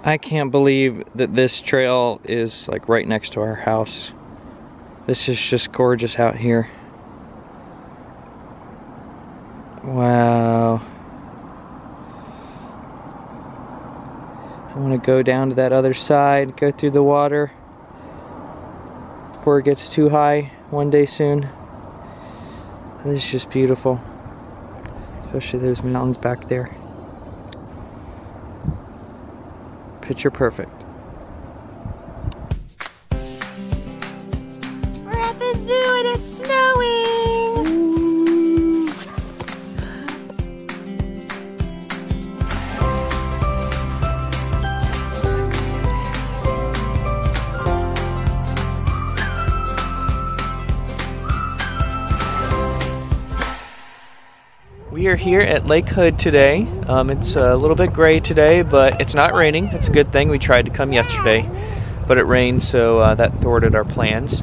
I can't believe that this trail is like right next to our house. This is just gorgeous out here. Wow. I want to go down to that other side, go through the water before it gets too high one day soon. This is just beautiful. Especially those mountains back there. Picture perfect. We're at the zoo and it's snowing! We are here at Lake Hood today. It's a little bit gray today, but it's not raining. It's a good thing. We tried to come yesterday, but it rained, so that thwarted our plans.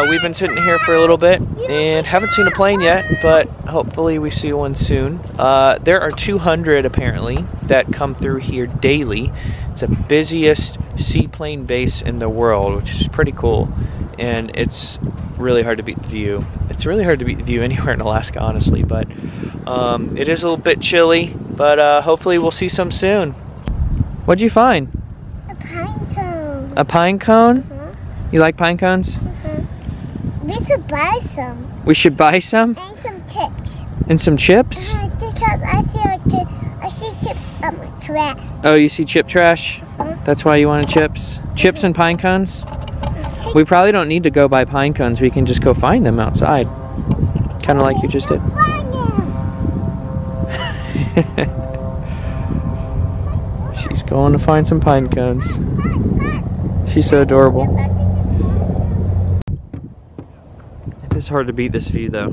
We've been sitting here for a little bit and haven't seen a plane yet, but hopefully we see one soon. There are 200 apparently that come through here daily. It's the busiest seaplane base in the world, which is pretty cool, and it's really hard to beat the view. It's really hard to beat the view anywhere in Alaska, honestly, but it is a little bit chilly, but hopefully we'll see some soon. What'd you find? A pine cone. A pine cone? You like pine cones? We should buy some. We should buy some? And some chips. And some chips? Because I see chips on my trash. Oh, you see chip trash? That's why you wanted chips? Chips and pine cones? We probably don't need to go buy pine cones. We can just go find them outside. Kind of like you just did. She's going to find some pine cones. She's so adorable. It is hard to beat this view though.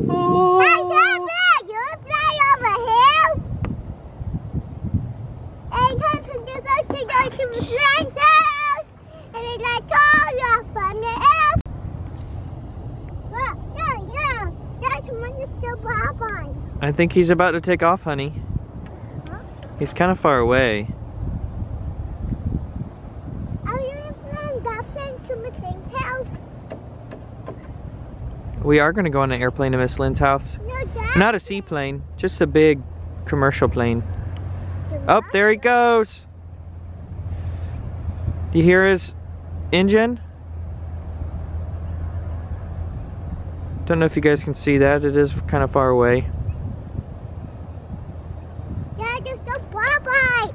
Oh. Hey, David, you fly over here? And come to this to go to the friend's house. And it's like, oh, you're from the house. Yeah. That's when you still bye-bye. I think he's about to take off, honey. Huh? He's kind of far away. Are you flying that plane to my friend's house? We are going to go on an airplane to Miss Lynn's house. No, Dad. Not a seaplane, just a big commercial plane. Oh, there he goes. Do you hear his engine? Don't know if you guys can see that. It is kind of far away. Dad, just go bye-bye.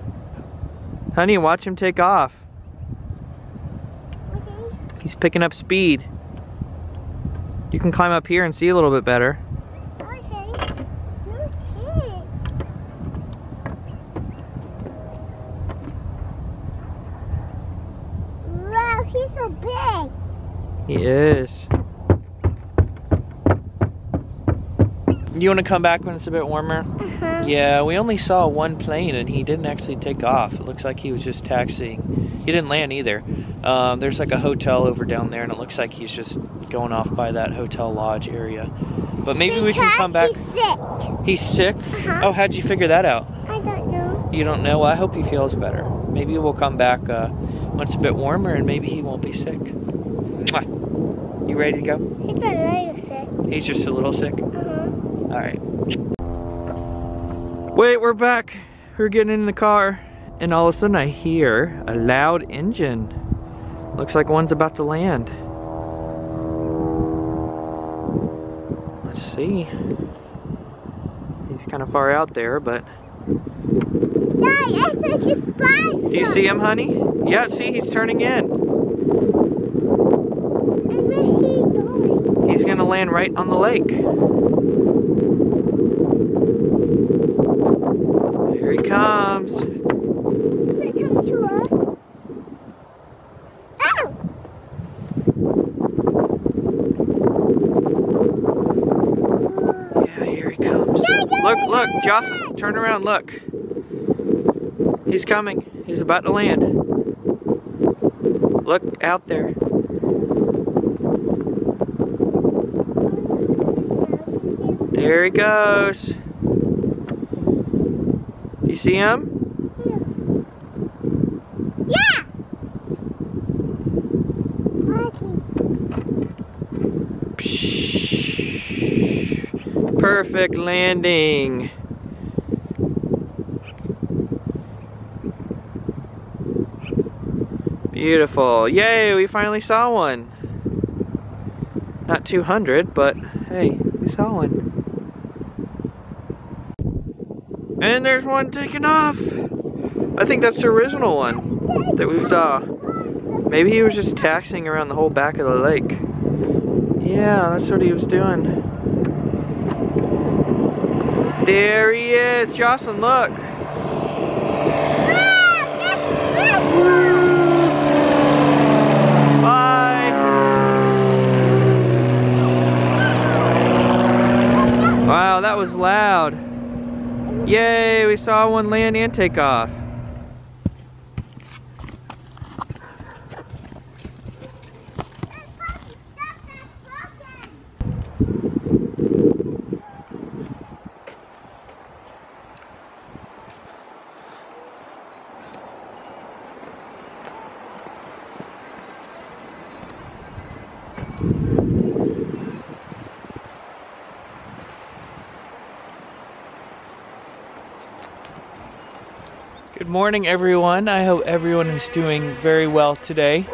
Honey, watch him take off. Okay. He's picking up speed. You can climb up here and see a little bit better. Okay. Wow, he's so big. He is. You want to come back when it's a bit warmer? Yeah, we only saw one plane and he didn't actually take off. It looks like he was just taxiing. He didn't land either. There's like a hotel over down there and it looks like he's just going off by that hotel lodge area. But maybe we can come back. He's sick. He's sick? Oh, how'd you figure that out? I don't know. You don't know? Well, I hope he feels better. Maybe we'll come back when it's a bit warmer and maybe he won't be sick. Mwah. You ready to go? He's a little sick. He's just a little sick? Alright. Wait, we're back. We're getting in the car and all of a sudden I hear a loud engine. Looks like one's about to land. Let's see. He's kind of far out there, but... Dad, I think it's spicy. Do you see him, honey? Yeah, see, he's turning in. And where he's going? He's gonna land right on the lake. Here he comes. Is it coming to us? Ow! Yeah, here he comes. Look, Jocelyn, turn around, look. He's coming. He's about to land. Look out there. Here he goes. You see him? Yeah. Perfect landing. Beautiful. Yay, we finally saw one. Not 200, but hey, we saw one. And there's one taking off. I think that's the original one that we saw. Maybe he was just taxiing around the whole back of the lake. Yeah, that's what he was doing. There he is. Jocelyn, look. Bye. Wow, that was loud. Yay, we saw one land and take off. Good morning, everyone. I hope everyone is doing very well today.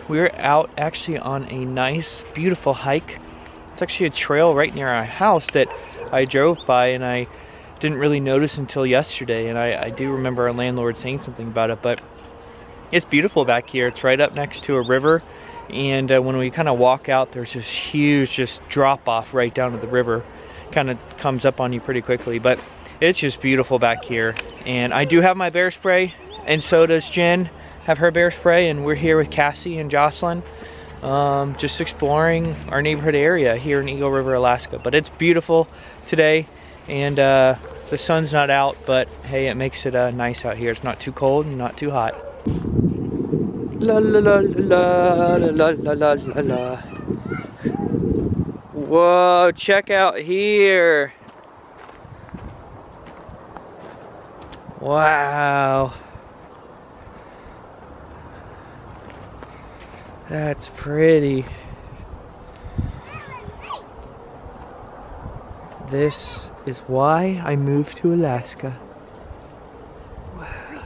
We're out actually on a nice, beautiful hike. It's actually a trail right near our house that I drove by and I didn't really notice until yesterday. And I do remember our landlord saying something about it, but it's beautiful back here. It's right up next to a river. And when we kind of walk out, there's this huge drop off right down to the river. Kind of comes up on you pretty quickly, but it's just beautiful back here. And I do have my bear spray, and so does Jen, have her bear spray, and we're here with Cassie and Jocelyn, just exploring our neighborhood area here in Eagle River, Alaska. But it's beautiful today, and the sun's not out, but hey, it makes it nice out here. It's not too cold and not too hot. La la la la la la la la la. Whoa, check out here. Wow. That's pretty. This is why I moved to Alaska. Wow.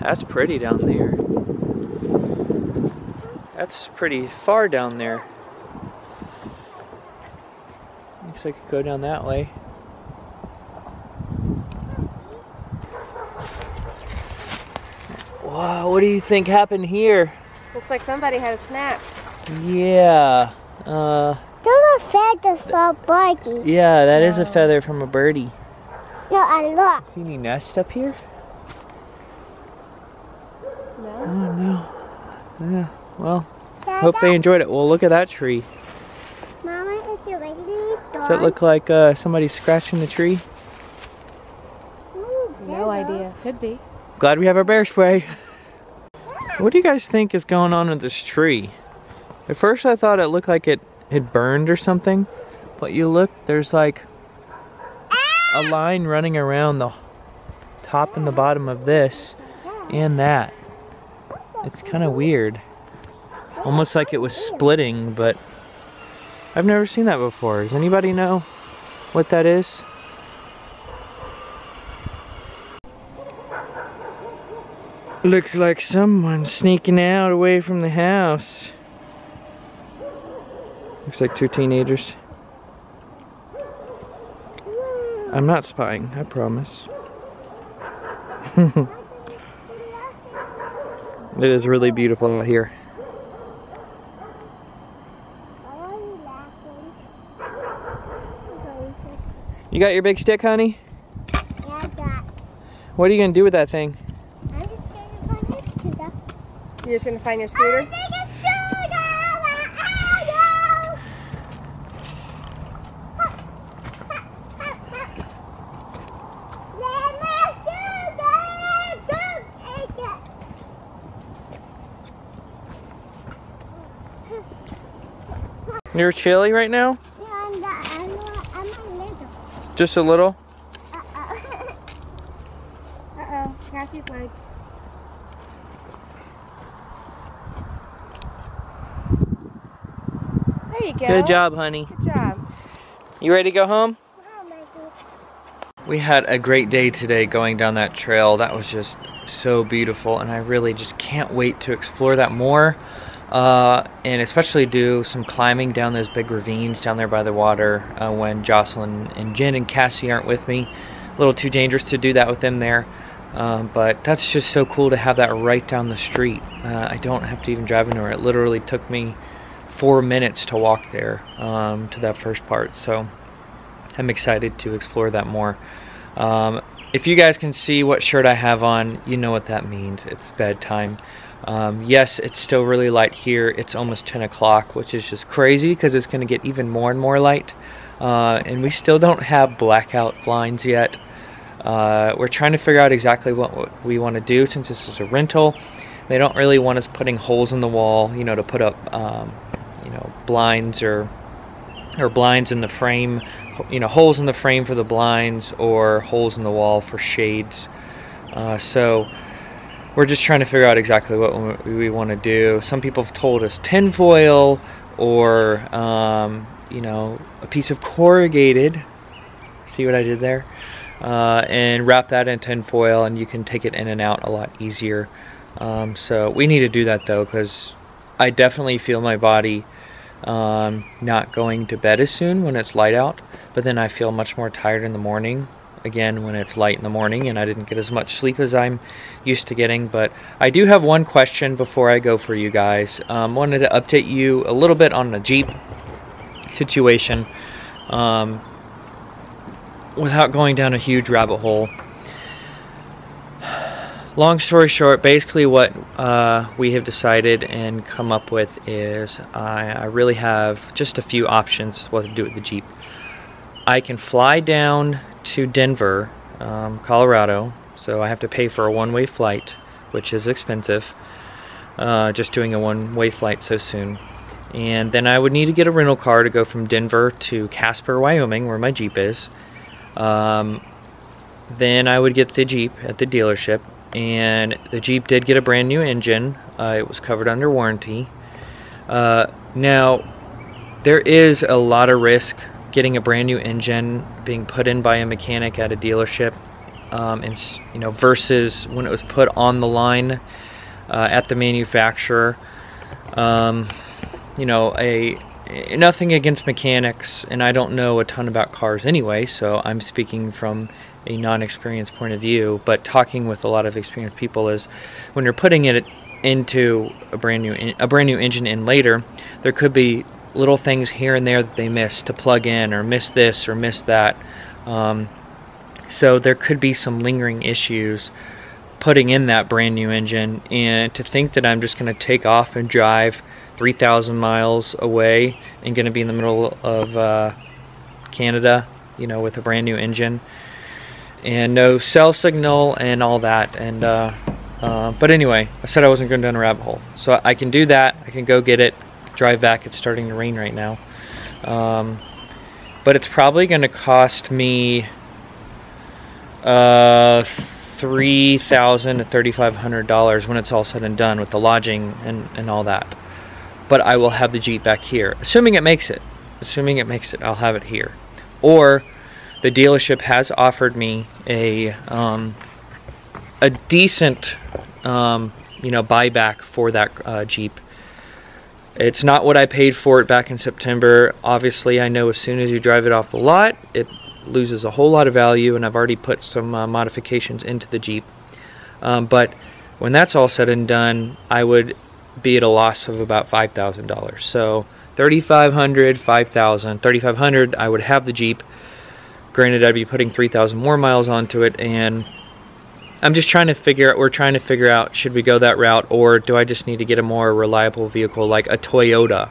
That's pretty down there. That's pretty far down there. Looks like I could go down that way. Wow, what do you think happened here? Looks like somebody had a snack. Yeah. Those are feathers from a birdie. Yeah, that is a feather from a birdie. No, I look. See any nests up here? No. Oh no. Yeah. Well, hope they enjoyed it. Well, look at that tree. Mama, is your lady Does that look like somebody scratching the tree? No idea. Could be. Glad we have our bear spray. What do you guys think is going on with this tree? At first I thought it looked like it had burned or something, but you look, there's like a line running around the top and the bottom of this and that. It's kind of weird. Almost like it was splitting, but I've never seen that before. Does anybody know what that is? Looks like someone's sneaking out away from the house. Looks like two teenagers. I'm not spying, I promise. It is really beautiful out here. You got your big stick, honey? Yeah, I got. What are you gonna do with that thing? I'm just going to find this scooter. You're just gonna find your scooter? You're chilly right now? Yeah, I'm a little. Just a little? Uh-oh, Cassie's leg. There you go. Good job, honey. Good job. You ready to go home? Oh my God. We had a great day today going down that trail. That was just so beautiful, and I really just can't wait to explore that more. And especially do some climbing down those big ravines down there by the water when Jocelyn and Jen and Cassie aren't with me. A little too dangerous to do that with them there. But that's just so cool to have that right down the street. I don't have to even drive anywhere. It literally took me 4 minutes to walk there to that first part. So I'm excited to explore that more. If you guys can see what shirt I have on, you know what that means. It's bedtime. Yes, it's still really light here. It's almost 10 o'clock, which is just crazy because it's going to get even more and more light. And we still don't have blackout blinds yet. We're trying to figure out exactly what we want to do since this is a rental. They don't really want us putting holes in the wall, you know, to put up, you know, blinds or blinds in the frame, you know, holes in the frame for the blinds or holes in the wall for shades. So we're just trying to figure out exactly what we want to do. Some people have told us tinfoil or, you know, a piece of corrugated. See what I did there? And wrap that in tinfoil and you can take it in and out a lot easier. So we need to do that though, because I definitely feel my body not going to bed as soon when it's light out, but then I feel much more tired in the morning again when it's light in the morning, and I didn't get as much sleep as I'm used to getting. But I do have one question before I go for you guys. Wanted to update you a little bit on the Jeep situation without going down a huge rabbit hole. Long story short, basically what we have decided and come up with is I really have just a few options what to do with the Jeep. I can fly down to Denver, Colorado, so I have to pay for a one-way flight, which is expensive, just doing a one-way flight so soon. And then I would need to get a rental car to go from Denver to Casper, Wyoming, where my Jeep is. Then I would get the Jeep at the dealership, and the Jeep did get a brand new engine. It was covered under warranty. Now, there is a lot of risk getting a brand new engine being put in by a mechanic at a dealership, and you know, versus when it was put on the line at the manufacturer. You know, nothing against mechanics, and I don't know a ton about cars anyway, so I'm speaking from a non-experienced point of view, but talking with a lot of experienced people is when you're putting it into a brand new engine in later, there could be little things here and there that they miss to plug in, or miss this or miss that. So there could be some lingering issues putting in that brand new engine, and to think that I'm just going to take off and drive 3,000 miles away and going to be in the middle of Canada, you know, with a brand new engine and no cell signal and all that. And but anyway, I said I wasn't going down a rabbit hole, so I can do that. I can go get it, drive back. It's starting to rain right now, but it's probably going to cost me $3,000 to $3,500 when it's all said and done with the lodging and all that. But I will have the Jeep back here, assuming it makes it. Assuming it makes it, I'll have it here. Or the dealership has offered me a decent, you know, buyback for that Jeep. It's not what I paid for it back in September. Obviously, I know as soon as you drive it off the lot, it loses a whole lot of value, and I've already put some modifications into the Jeep. But when that's all said and done, I would be at a loss of about $5,000. So $3,500, $5,000, $3,500, I would have the Jeep. Granted, I'd be putting 3,000 more miles onto it, and I'm just trying to figure out, we're trying to figure out, should we go that route, or do I just need to get a more reliable vehicle like a Toyota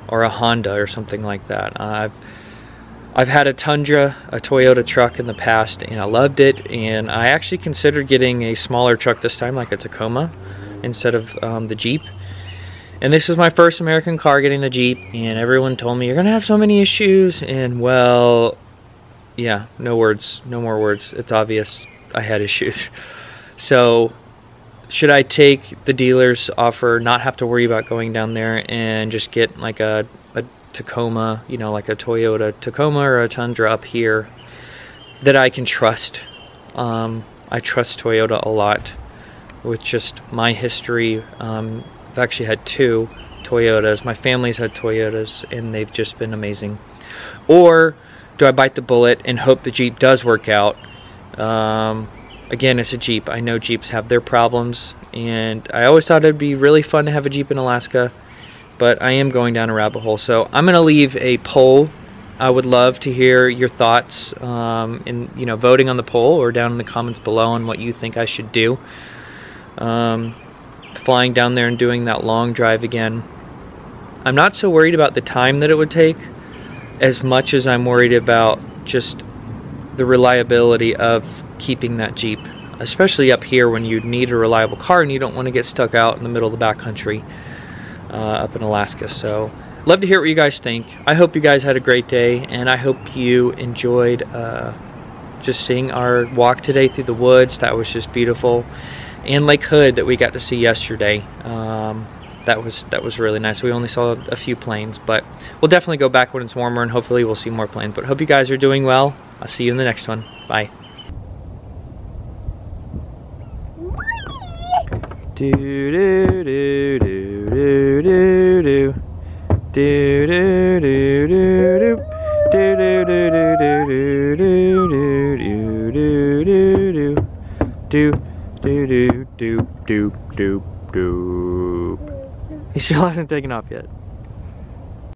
or a Honda or something like that. I've had a Tundra, a Toyota truck in the past, and I loved it, and I actually considered getting a smaller truck this time, like a Tacoma, instead of the Jeep. And this is my first American car getting the Jeep, and everyone told me, you're gonna have so many issues, and well, yeah, no words, no more words. It's obvious I had issues. So, should I take the dealer's offer, not have to worry about going down there, and just get like a Tacoma, you know, like a Toyota Tacoma or a Tundra up here that I can trust? I trust Toyota a lot with just my history. I've actually had 2 Toyotas. My family's had Toyotas, and they've just been amazing. Or do I bite the bullet and hope the Jeep does work out? Again, it's a Jeep. I know Jeeps have their problems, and I always thought it'd be really fun to have a Jeep in Alaska, but I am going down a rabbit hole. So I'm gonna leave a poll. I would love to hear your thoughts in, you know, voting on the poll or down in the comments below on what you think I should do. Flying down there and doing that long drive again. I'm not so worried about the time that it would take as much as I'm worried about just the reliability of keeping that Jeep, especially up here when you need a reliable car and you don't want to get stuck out in the middle of the backcountry up in Alaska. So love to hear what you guys think. I hope you guys had a great day, and I hope you enjoyed just seeing our walk today through the woods. That was just beautiful. And Lake Hood that we got to see yesterday. That was really nice. We only saw a few planes, but we'll definitely go back when it's warmer, and hopefully we'll see more planes. But hope you guys are doing well. I'll see you in the next one. Bye. Do do do do do do do do do do do do do do do do do do. He still hasn't taken off yet.